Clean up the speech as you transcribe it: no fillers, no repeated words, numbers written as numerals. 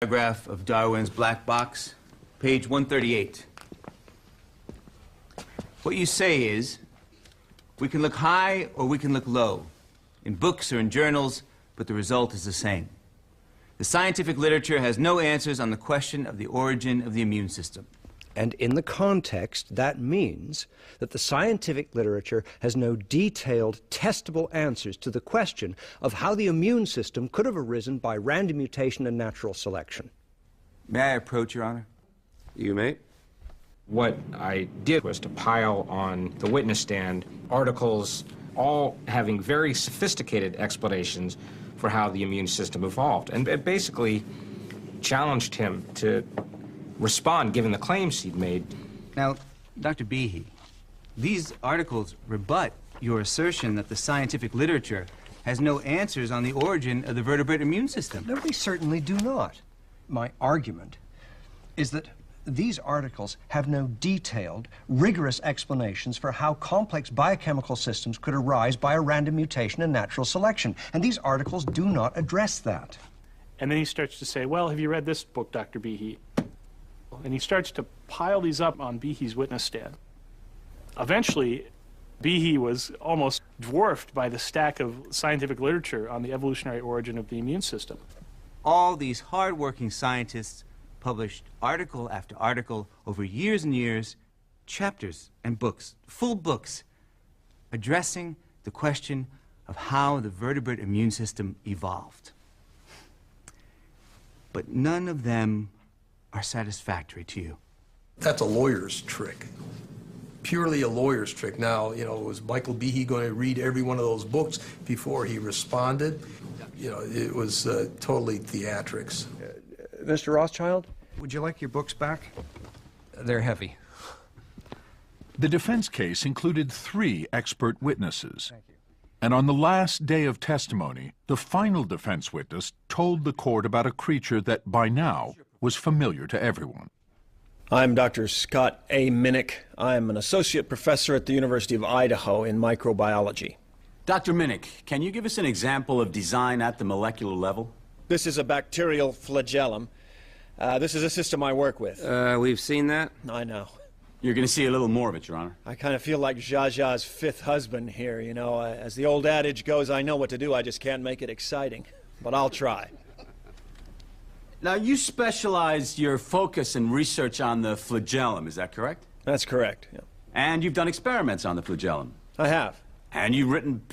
Paragraph of Darwin's Black Box, page 138. What you say is, we can look high or we can look low, in books or in journals, but the result is the same. The scientific literature has no answers on the question of the origin of the immune system. And in the context, that means that the scientific literature has no detailed, testable answers to the question of how the immune system could have arisen by random mutation and natural selection. May I approach, Your Honor? You may. What I did was to pile on the witness stand articles all having very sophisticated explanations for how the immune system evolved, and it basically challenged him to respond given the claims he'd made. Now, Dr. Behe, these articles rebut your assertion that the scientific literature has no answers on the origin of the vertebrate immune system. No, they certainly do not. My argument is that these articles have no detailed, rigorous explanations for how complex biochemical systems could arise by a random mutation and natural selection, and these articles do not address that. And then he starts to say, well, have you read this book, Dr. Behe? And he starts to pile these up on Behe's witness stand. Eventually, Behe was almost dwarfed by the stack of scientific literature on the evolutionary origin of the immune system. All these hard-working scientists published article after article over years and years, chapters and books, full books, addressing the question of how the vertebrate immune system evolved. But none of them are satisfactory to you. That's a lawyer's trick. Purely a lawyer's trick. Now, was Michael Behe going to read every one of those books before he responded? It was totally theatrics. Mr. Rothschild, would you like your books back? They're heavy. The defense case included 3 expert witnesses. And on the last day of testimony, the final defense witness told the court about a creature that by now was familiar to everyone. I'm Dr. Scott A. Minnick. I'm an associate professor at the University of Idaho in microbiology. Dr. Minnick, can you give us an example of design at the molecular level? This is a bacterial flagellum. This is a system I work with. We've seen that. I know. You're going to see a little more of it, Your Honor. I kind of feel like Zsa Zsa's 5th husband here, As the old adage goes, I know what to do, I just can't make it exciting. But I'll try. Now, you specialize your focus and research on the flagellum, is that correct? That's correct, yeah. And you've done experiments on the flagellum. I have. And you've written